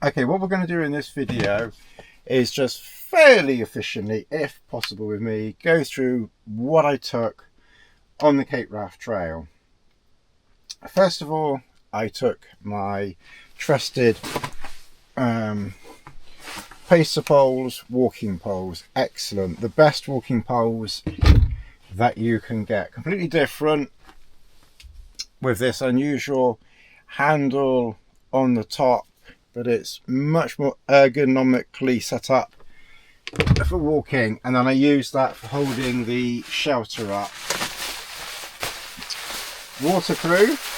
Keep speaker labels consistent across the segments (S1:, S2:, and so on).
S1: Okay, what we're going to do in this video is just fairly efficiently, if possible with me, go through what I took on the Cape Wrath Trail. First of all, I took my trusted pacer poles, walking poles. Excellent, the best walking poles that you can get. Completely different with this unusual handle on the top, but it's much more ergonomically set up for walking, and then I use that for holding the shelter up. Waterproof.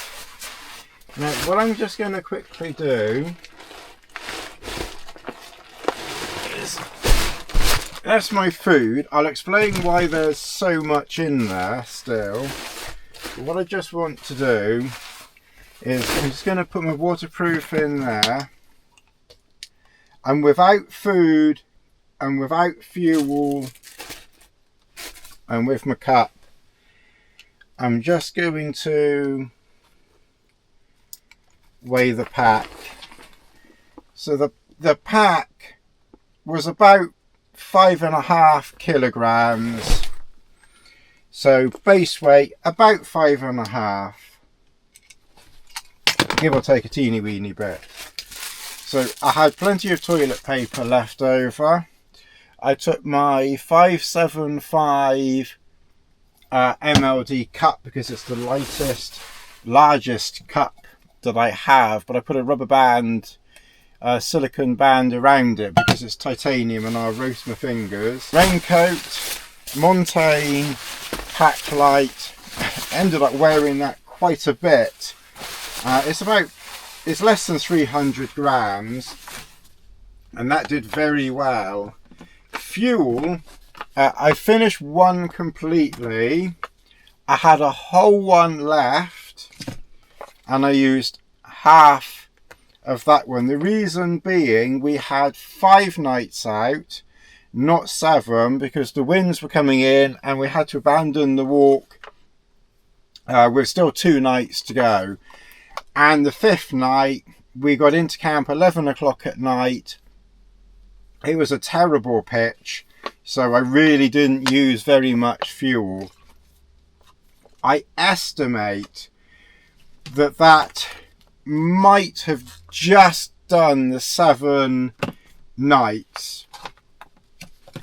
S1: Now what I'm just going to quickly do is, that's my food. I'll explain why there's so much in there still, but what I just want to do is I'm just going to put my waterproof in there, and without food and without fuel and with my cup, I'm just going to weigh the pack. So the pack was about 5.5 kilograms, so base weight about 5.5, give or take a teeny weeny bit. So I had plenty of toilet paper left over. I took my 575 MLD cup because it's the largest cup that I have, but I put a rubber band, silicone band around it because it's titanium and I'll roast my fingers. Raincoat, Montane, pack light. Ended up wearing that quite a bit. It's less than 300 grams, and that did very well. Fuel, I finished one completely. I had a whole one left, and I used half of that one. The reason being, we had 5 nights out, not 7, because the winds were coming in and we had to abandon the walk with still 2 nights to go. And the 5th night, we got into camp 11 o'clock at night. It was a terrible pitch, so I really didn't use very much fuel. I estimate that might have just done the 7 nights.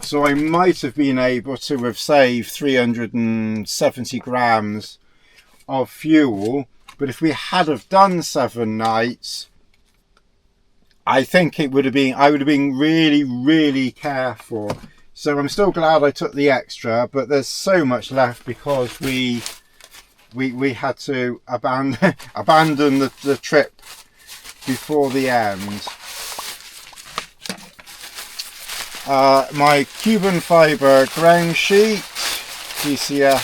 S1: So I might have been able to have saved 370 grams of fuel. But if we had have done 7 nights, I think it would have been, I would have been really, really careful. So I'm still glad I took the extra, but there's so much left because we had to abandon the trip before the end. My Cuban fibre ground sheet, PCF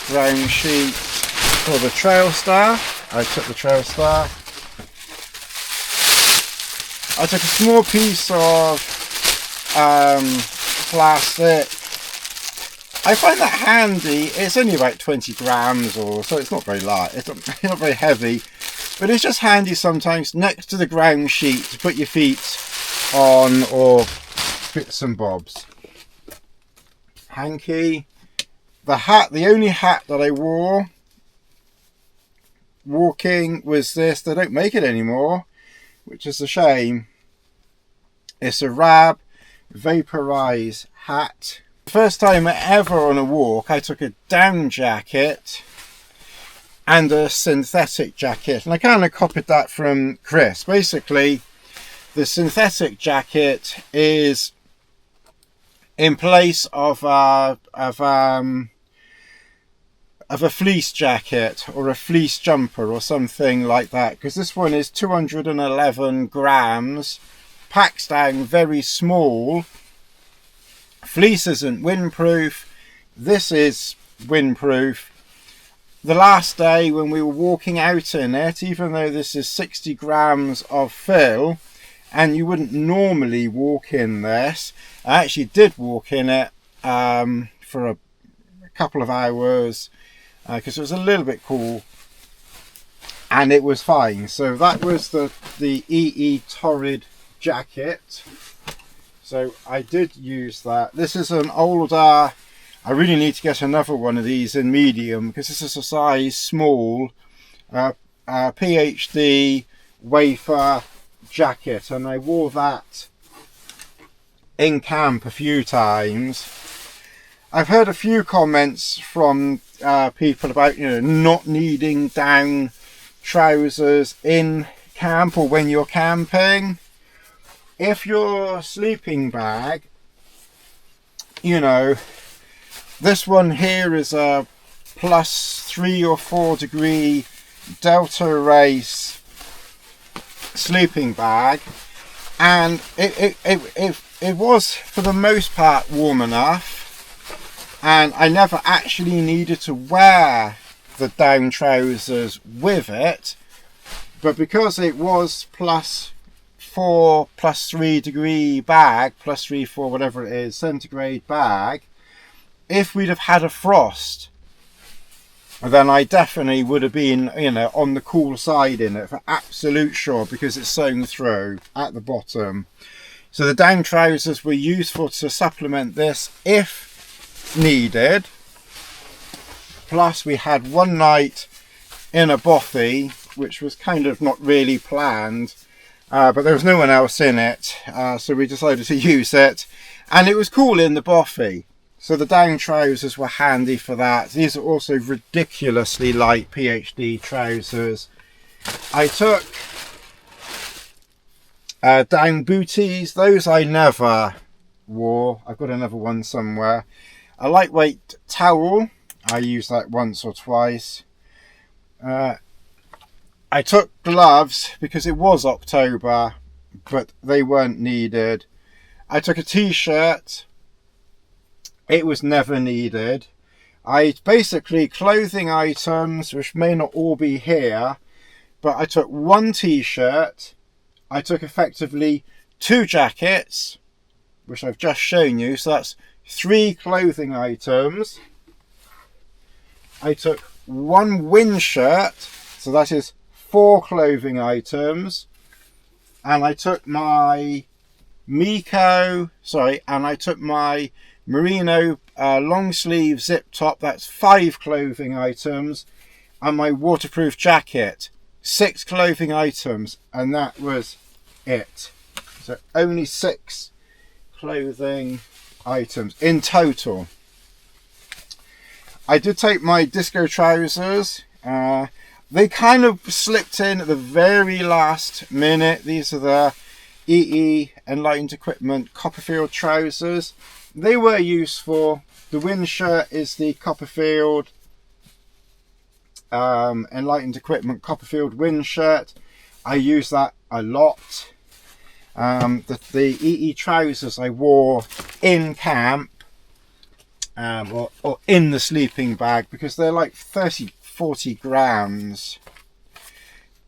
S1: ground sheet for the Trailstar. I took the Trailstar. I took a small piece of plastic. I find that handy. It's only about 20 grams or so. It's not very light. It's not very heavy, but it's just handy sometimes next to the ground sheet to put your feet on or bits and bobs. Hanky. The hat. The only hat that I wore walking was this. They don't make it anymore, which is a shame. It's a Rab Vaporize hat. First time ever on a walk, I took a down jacket and a synthetic jacket, and I kind of copied that from Chris. Basically, the synthetic jacket is in place of a fleece jacket or a fleece jumper or something like that, because this one is 211 grams, packs down very small. Fleece isn't windproof, this is windproof. The last day when we were walking out in it, even though this is 60 grams of fill and you wouldn't normally walk in this, I actually did walk in it for a couple of hours because it was a little bit cool. and it was fine. So that was the EE Torrid jacket. So I did use that. This is an older, I really need to get another one of these in medium, because this is a size small PhD wafer jacket, and I wore that in camp a few times. I've heard a few comments from people about, you know, not needing down trousers in camp or when you're camping. If your sleeping bag, you know, this one here is a +3 or 4 degree Delta Race sleeping bag, and it was for the most part warm enough, and I never actually needed to wear the down trousers with it. But because it was +4, +3 degree bag, +3, 4, whatever it is, centigrade bag, if we'd have had a frost, then I definitely would have been, you know, on the cool side in it for absolute sure, because it's sewn through at the bottom. So the down trousers were useful to supplement this if needed. Plus we had one night in a bothy, which was kind of not really planned, but there was no one else in it, so we decided to use it, and it was cool in the bothy. So the down trousers were handy for that. These are also ridiculously light PhD trousers. I took down booties. Those I never wore. I've got another one somewhere. A lightweight towel. I used that once or twice. I took gloves because it was October, but they weren't needed. I took a t-shirt. It was never needed. Basically clothing items, which may not all be here, but I took one t-shirt. I took effectively 2 jackets, which I've just shown you, so that's 3 clothing items. I took 1 wind shirt, so that is 4 clothing items, and I took my merino long sleeve zip top, that's 5 clothing items, and my waterproof jacket, 6 clothing items, and that was it. So only 6 clothing items in total. I did take my disco trousers. They kind of slipped in at the very last minute. These are the EE Enlightened Equipment Copperfield trousers. They were useful. The wind shirt is the Copperfield Enlightened Equipment Copperfield wind shirt. I use that a lot. The EE trousers I wore in camp, or in the sleeping bag, because they're like 30-40 grams.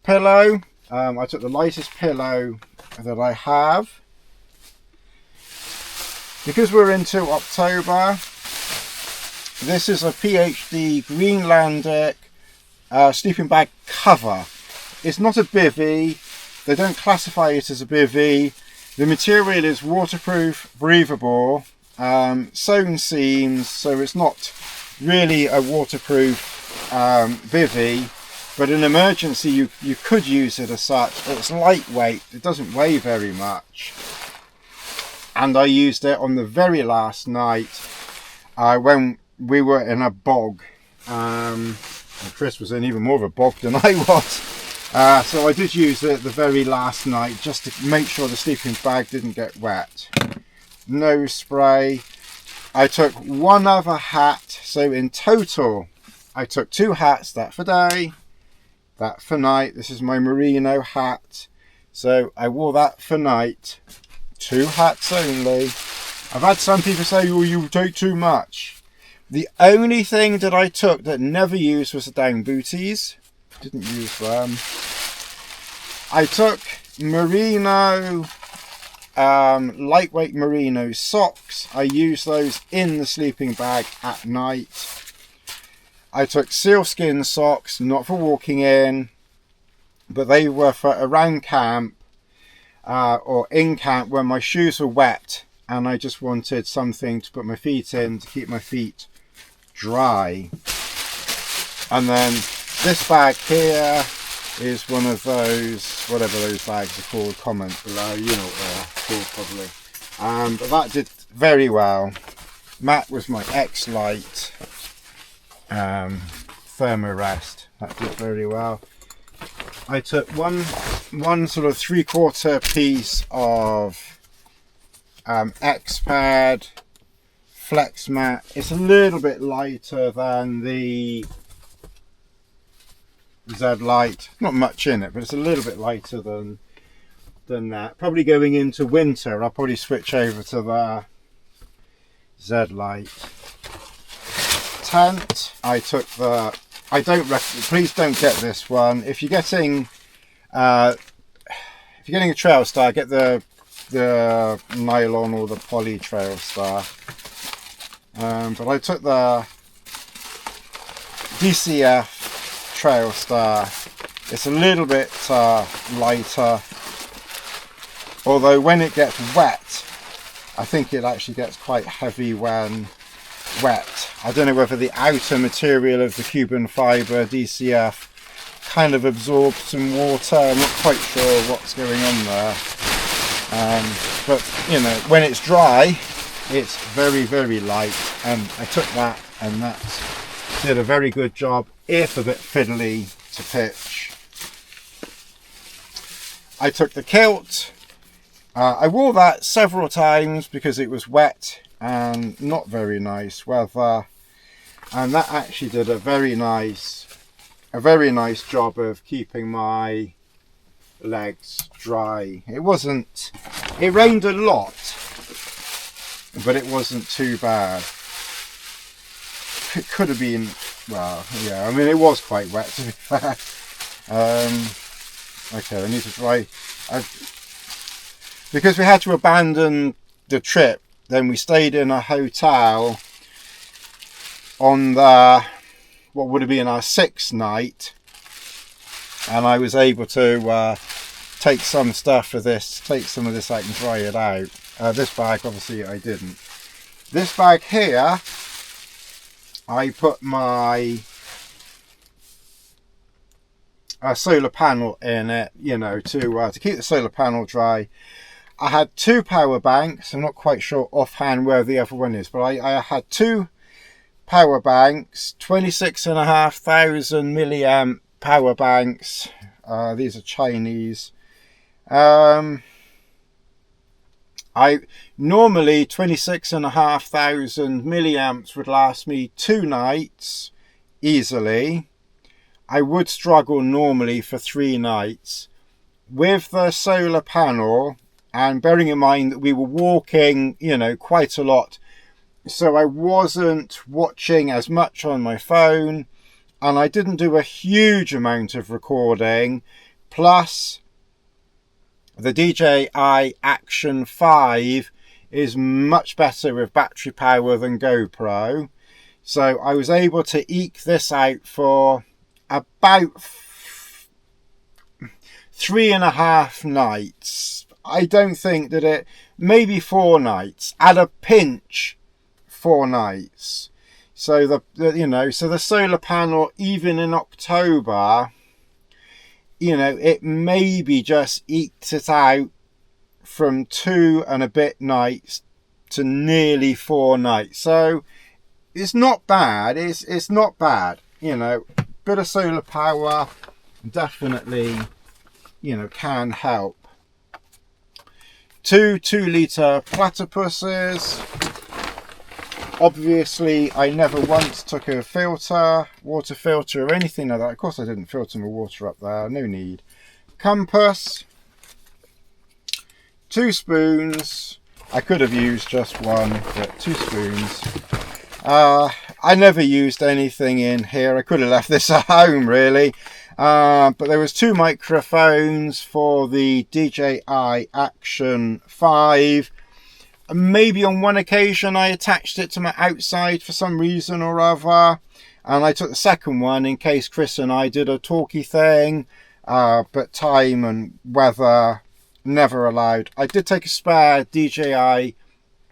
S1: Pillow, I took the lightest pillow that I have. Because we're into October, this is a PhD Greenlandic sleeping bag cover. It's not a bivvy. They don't classify it as a bivvy. The material is waterproof, breathable, sewn seams, so it's not really a waterproof bivvy, but in emergency you could use it as such. It's lightweight, it doesn't weigh very much. And I used it on the very last night when we were in a bog. And Chris was in even more of a bog than I was. So I did use it the very last night just to make sure the sleeping bag didn't get wet. No spray. I took 1 other hat. So in total, I took 2 hats, that for day, that for night. This is my merino hat. So I wore that for night. 2 hats only. I've had some people say, oh, you take too much. The only thing that I took that never used was the down booties. Didn't use them. I took merino, lightweight merino socks. I use those in the sleeping bag at night. I took sealskin socks, not for walking in. but they were for around camp or in camp when my shoes were wet and I just wanted something to put my feet in to keep my feet dry. And then this bag here is one of those, whatever those bags are called, comment below, you know what they're called probably. But that did very well. That was my Xlite Thermarest. That did very well. I took one sort of 3/4 piece of X-Pad Flex Mat. It's a little bit lighter than the Xlite. Not much in it, but it's a little bit lighter than that. Probably going into winter, I'll probably switch over to the Xlite. Tent. I took the. I don't recommend. Please don't get this one. If you're getting a Trailstar, get the nylon or the poly Trailstar. But I took the DCF Trailstar. It's a little bit lighter, although when it gets wet, I think it actually gets quite heavy when wet. I don't know whether the outer material of the Cuban fibre DCF kind of absorbs some water. I'm not quite sure what's going on there. But you know, when it's dry, it's very, very light. And I took that, and that did a very good job, if a bit fiddly to pitch. I took the kilt. I wore that several times because it was wet and not very nice weather, and that actually did a very nice job of keeping my legs dry. It rained a lot, but it wasn't too bad. It could have been, well, yeah, I mean, it was quite wet, to be fair. Okay, I need to dry. Because we had to abandon the trip, then we stayed in a hotel on the, what would have been our 6th night, and I was able to take some stuff of this, take some of this out and dry it out. This bag, obviously, I didn't. This bag here, I put my solar panel in it, you know, to keep the solar panel dry. I had 2 power banks. I'm not quite sure offhand where the other one is, but I had 2 power banks, 26,500 milliamp power banks. These are Chinese. Normally 26,500 milliamps would last me 2 nights easily. I would struggle normally for 3 nights. With the solar panel, and bearing in mind that we were walking, you know, quite a lot, so I wasn't watching as much on my phone, and I didn't do a huge amount of recording. Plus, the DJI Action 5 is much better with battery power than GoPro, so I was able to eke this out for about 3.5 nights. I don't think that it, maybe 4 nights, at a pinch 4 nights. So the solar panel, even in October, you know, it maybe just eked it out from 2 and a bit nights to nearly 4 nights. So it's not bad. It's not bad. You know, bit of solar power definitely, you know, can help. 2 2-litre platypuses. Obviously, I never once took a water filter or anything like that. Of course, I didn't filter my water up there. No need. Compass. 2 spoons. I could have used just one, but 2 spoons. I never used anything in here. I could have left this at home, really. But there was 2 microphones for the DJI Action 5. Maybe on one occasion I attached it to my outside for some reason or other, and I took the second one in case Chris and I did a talky thing. but time and weather never allowed. I did take a spare DJI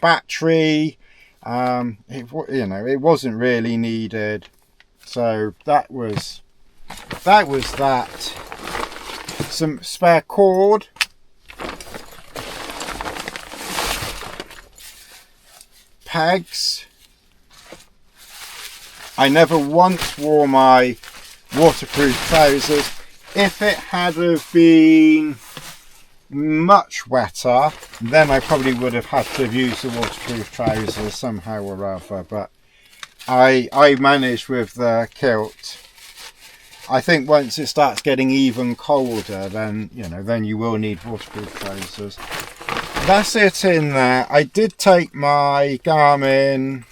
S1: battery. It wasn't really needed, so that was that. Some spare cord, pegs. I never once wore my waterproof trousers. If it had have been much wetter, then I probably would have had to have used the waterproof trousers somehow or other, but I managed with the kilt. I think once it starts getting even colder, then you will need waterproof trousers. That's it in there. I did take my Garmin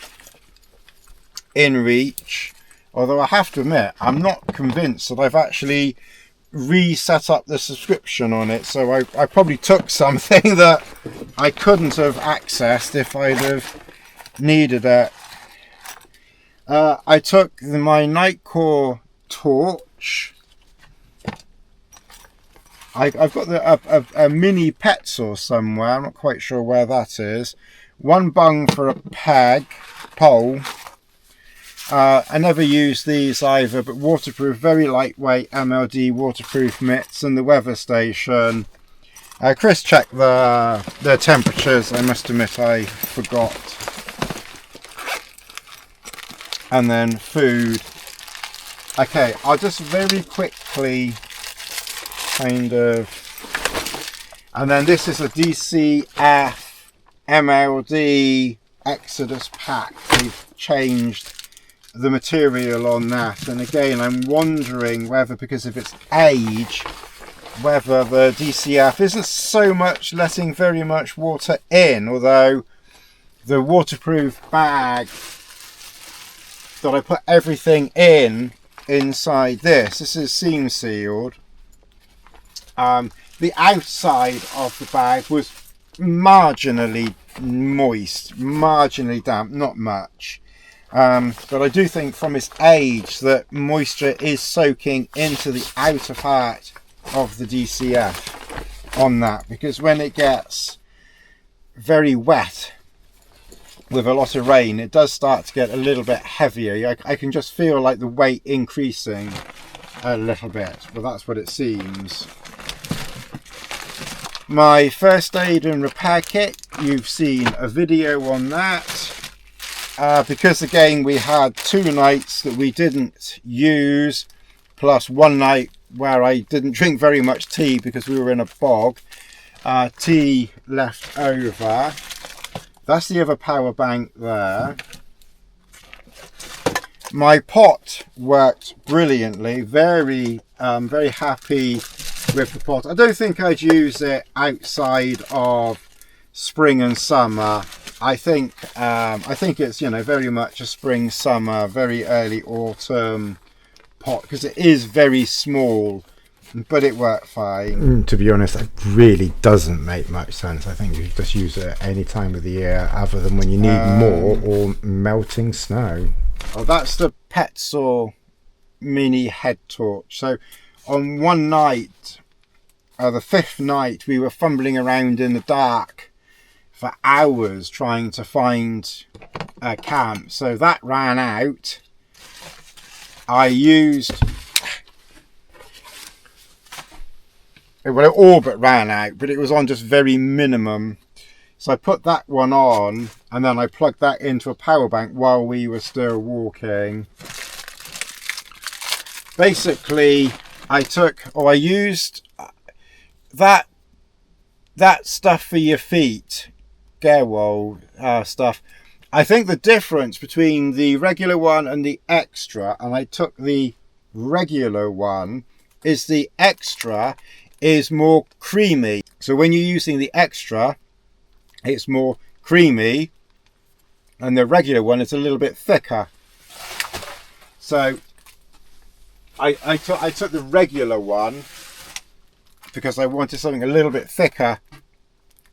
S1: InReach, although I have to admit I'm not convinced that I've actually reset up the subscription on it, so I probably took something that I couldn't have accessed if I'd have needed it. I took my Nightcore torch. I've got a mini Petzl somewhere, I'm not quite sure where that is. One bung for a pole. I never used these either, but waterproof, very lightweight MLD waterproof mitts, and the weather station. Chris checked the temperatures, I must admit I forgot. And then food. Okay, I'll just very quickly and then this is a DCF MLD Exodus pack. They've changed the material on that, and again I'm wondering whether, because of its age, whether the DCF isn't so much letting very much water in, although the waterproof bag that I put everything inside this is seam sealed. The outside of the bag was marginally moist, marginally damp, not much. But I do think from its age that moisture is soaking into the outer part of the DCF on that, because when it gets very wet with a lot of rain, it does start to get a little bit heavier. I can just feel like the weight increasing a little bit, but that's what it seems. My first aid and repair kit, you've seen a video on that. Because again we had 2 nights that we didn't use, plus 1 night where I didn't drink very much tea because we were in a bog. Tea left over. That's the other power bank there. My pot worked brilliantly. Very happy with the pot. I don't think I'd use it outside of spring and summer. I think it's very much a spring, summer, very early autumn pot, because it is very small, but it worked fine. To be honest, it really doesn't make much sense. I think you just use it any time of the year other than when you need more or melting snow. Oh, that's the Petzl mini head torch. So on one night, the 5th night, we were fumbling around in the dark for hours trying to find a camp, so that ran out. I used, well, it all but ran out, but it was on just very minimum, so I put that one on and then I plugged that into a power bank while we were still walking. Basically I used that stuff for your feet, Gerwold stuff. I think the difference between the regular one and the extra, and I took the regular one, is the extra is more creamy. So when you're using the extra, it's more creamy, and the regular one is a little bit thicker. So I took the regular one because I wanted something a little bit thicker.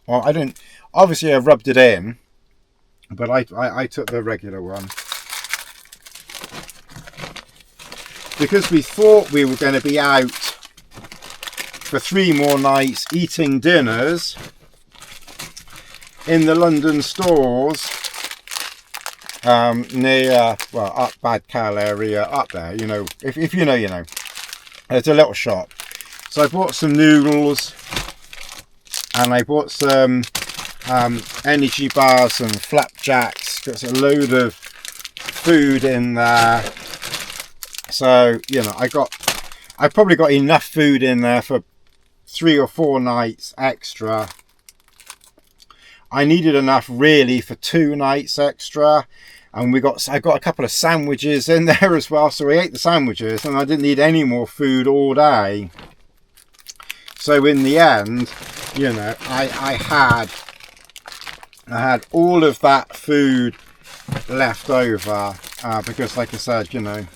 S1: Well, I didn't. Obviously, I rubbed it in, but I took the regular one because we thought we were going to be out for 3 more nights eating dinners in the London stores near, well, up Badcal area, up there, you know, if you know, you know. It's a little shop. So I bought some noodles, and I bought some energy bars and flapjacks. Got a load of food in there. So, you know, I probably got enough food in there for 3 or 4 nights extra. I needed enough really for 2 nights extra, and I got a couple of sandwiches in there as well, so we ate the sandwiches and I didn't need any more food all day. So in the end, you know, I had all of that food left over because, like I said, you know,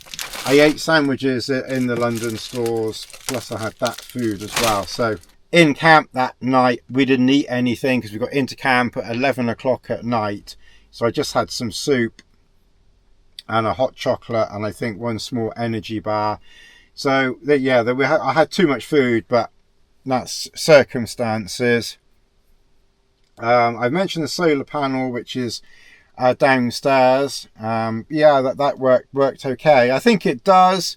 S1: I ate sandwiches in the London stores, plus I had that food as well. So in camp that night, we didn't eat anything because we got into camp at 11 o'clock at night. So I just had some soup and a hot chocolate and I think 1 small energy bar. So yeah, I had too much food, but that's circumstances. I've mentioned the solar panel, which is downstairs. Yeah, that worked okay. I think it does.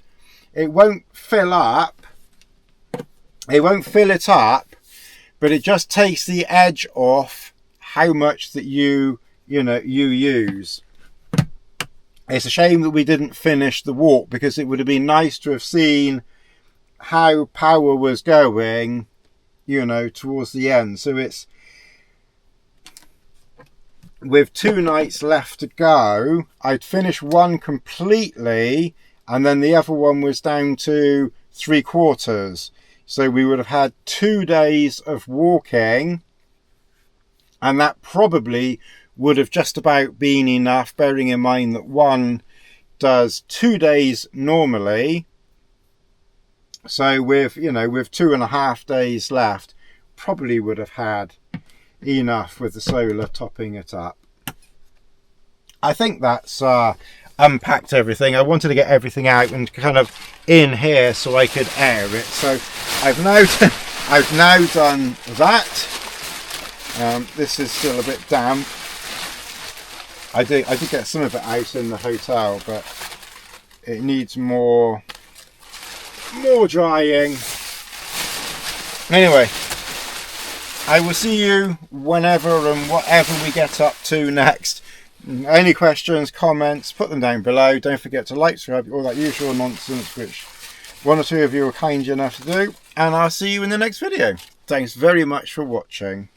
S1: It won't fill up. It won't fill it up, but it just takes the edge off how much that you use. It's a shame that we didn't finish the walk, because it would have been nice to have seen how power was going, you know, towards the end. So it's, with 2 nights left to go, I'd finished one completely, and then the other one was down to 3/4. So we would have had 2 days of walking, and that probably would have just about been enough, bearing in mind that one does 2 days normally. So with 2.5 days left, probably would have had enough with the solar topping it up. I think that's unpacked everything. I wanted to get everything out and kind of in here so I could air it. So I've now done that. This is still a bit damp. I did get some of it out in the hotel, but it needs more drying. Anyway, I will see you whenever and whatever we get up to next. Any questions, comments, put them down below. Don't forget to like, subscribe, all that usual nonsense, which 1 or 2 of you are kind enough to do. And I'll see you in the next video. Thanks very much for watching.